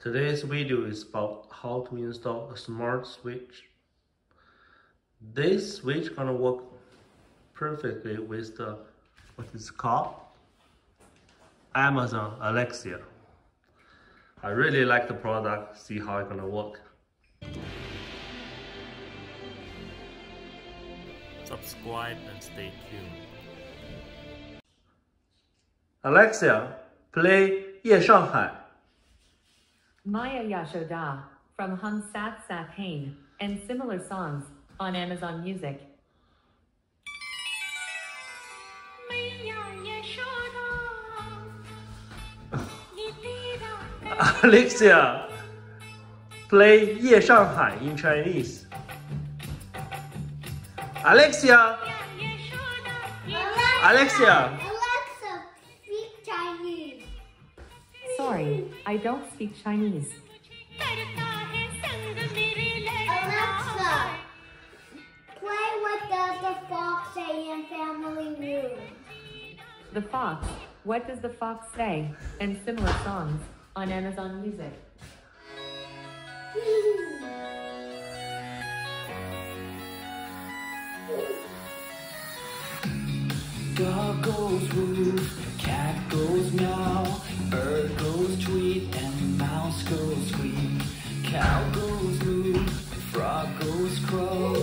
Today's video is about how to install a smart switch. This switch gonna work perfectly with the what is called Amazon Alexa. I really like the product, see how it's gonna work. Subscribe and stay tuned. Alexa, play 夜上海. Maya Yashoda from Hum Sat Sat Hain and similar songs on Amazon Music. Alexa, play 夜上海 in Chinese. Alexa, speak Chinese. Sorry, I don't speak Chinese. Alexa, play What Does the Fox Say in Family Room. The Fox, What Does the Fox Say? And similar songs on Amazon Music. Dog goes woof, cat goes meow, bird goes tweet, and mouse goes squeak. Cow goes moo, frog goes crow,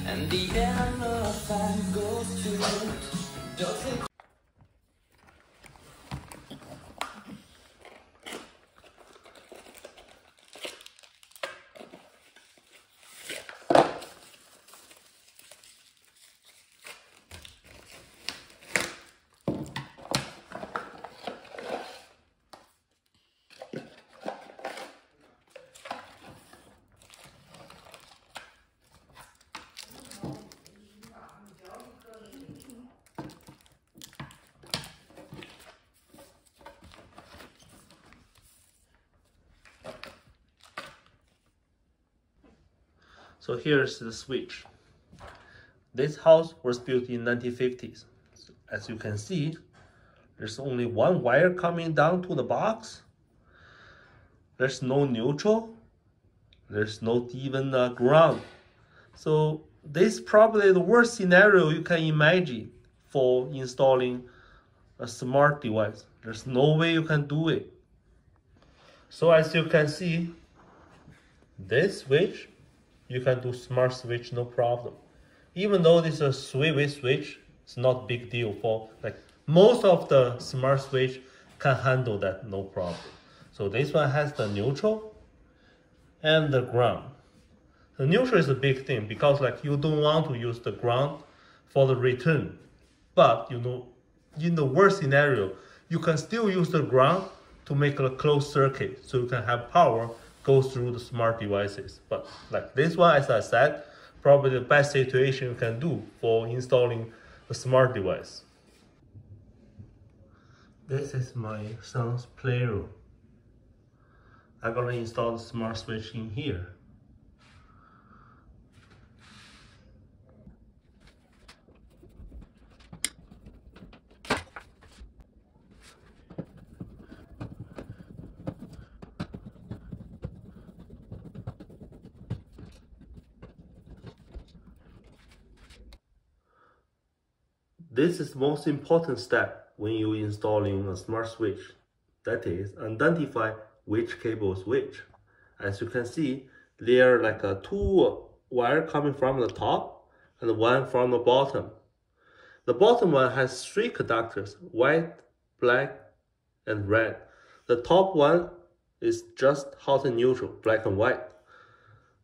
and the elephant goes toot. Doesn't So here's the switch. This house was built in 1950s. As you can see, there's only one wire coming down to the box. There's no neutral. There's no even ground. So this is probably the worst scenario you can imagine for installing a smart device. There's no way you can do it. So as you can see, this switch, you can do smart switch no problem. Even though this is a three-way switch, it's not big deal for like most of the smart switch can handle that no problem. So this one has the neutral and the ground. The neutral is a big thing because like you don't want to use the ground for the return. But you know, in the worst scenario, you can still use the ground to make a closed circuit so you can have power go through the smart devices. But like this one, as I said, probably the best situation you can do for installing a smart device. This is my son's playroom. I'm gonna install the smart switch in here. This is the most important step when you're installing a smart switch. That is, identify which cable is which. As you can see, there are like two wires coming from the top and one from the bottom. The bottom one has three conductors, white, black, and red. The top one is just hot and neutral, black and white.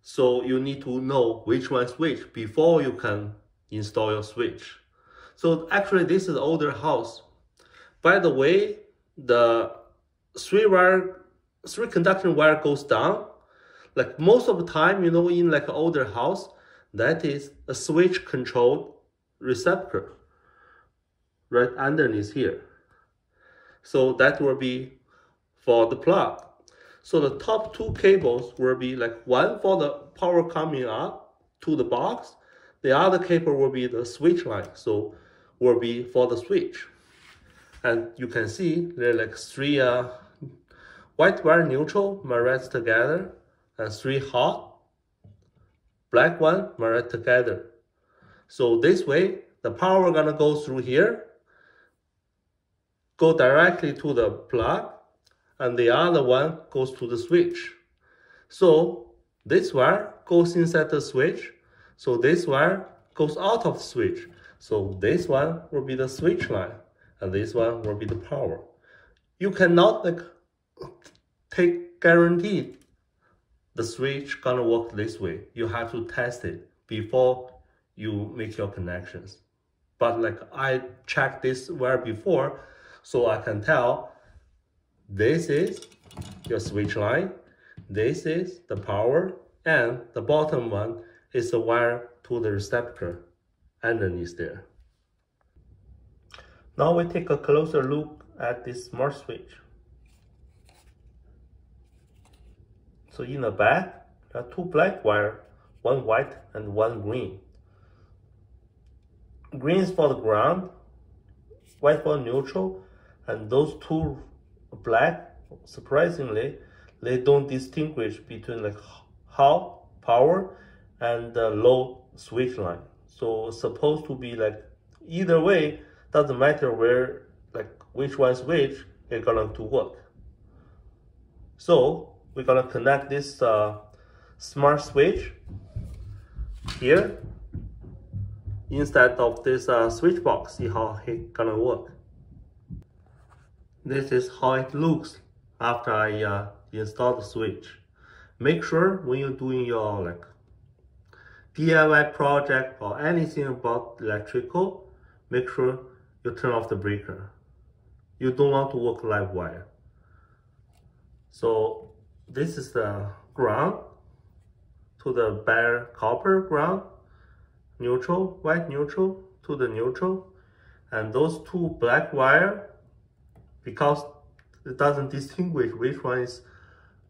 So you need to know which one is which before you can install your switch. So actually this is an older house. By the way, the three conductor wire goes down. Like most of the time, you know, in like an older house, that is a switch controlled receptacle right underneath here. So that will be for the plug. So the top two cables will be like one for the power coming up to the box. The other cable will be the switch line. So will be for the switch. And you can see there are like three white wire neutral married together, and 3 hot, black one married together. So this way, the power gonna go through here, go directly to the plug, and the other one goes to the switch. So this wire goes inside the switch, so this wire goes out of the switch. So this one will be the switch line, and this one will be the power. You cannot take guaranteed the switch gonna work this way. You have to test it before you make your connections. But I checked this wire before, so I can tell this is your switch line, this is the power, and the bottom one is the wire to the receptacle underneath there. Now we take a closer look at this smart switch. So in the back, there are 2 black wires, 1 white and 1 green. Green is for the ground, white for neutral, and those 2 black, surprisingly, they don't distinguish between high power and the low switch line. So it's supposed to be either way, doesn't matter where which one switch is going to work. So we're gonna connect this smart switch here instead of this switch box. See how it's gonna work. This is how it looks after I install the switch. Make sure when you're doing your DIY project or anything about electrical, make sure you turn off the breaker. You don't want to work live wire. So this is the ground to the bare copper ground, neutral, white neutral to the neutral, and those 2 black wire, because it doesn't distinguish which one is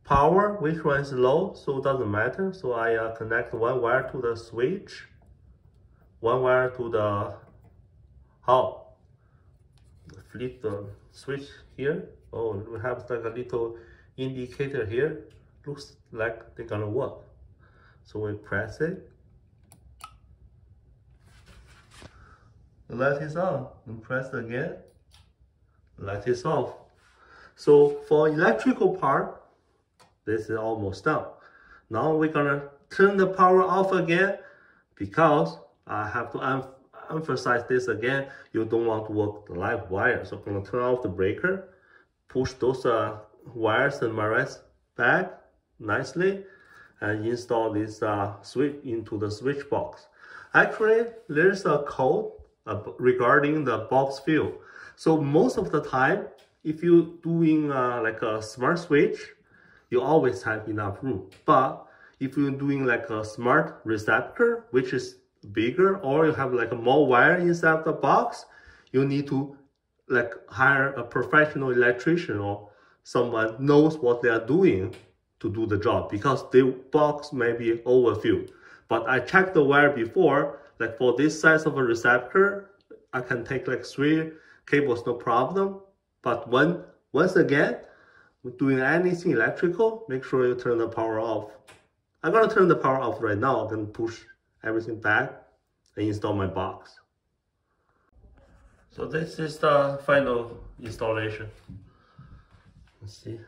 power, which one is low, so it doesn't matter. So I connect 1 wire to the switch, 1 wire to the flip the switch here. Oh, we have a little indicator here. Looks like they're gonna work. So we press it. The light is on. And press again. Light is off. So for electrical part, this is almost done. Now we're gonna turn the power off again, because I have to emphasize this again. You don't want to work the live wire. So I'm gonna turn off the breaker, push those wires and wires back nicely, and install this switch into the switch box. Actually, there's a code regarding the box fill. So most of the time, if you're doing a smart switch, you always have enough room. But if you're doing a smart receptacle, which is bigger, or you have more wire inside the box, you need to hire a professional electrician or someone knows what they are doing to do the job, because the box may be overfilled. But I checked the wire before, for this size of a receptacle, I can take 3 cables, no problem. But once again, when doing anything electrical, make sure you turn the power off. I'm gonna turn the power off right now, then push everything back and install my box. So this is the final installation. Let's see.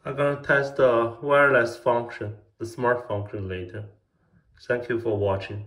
I'm gonna test the wireless function, the smart function later. Thank you for watching.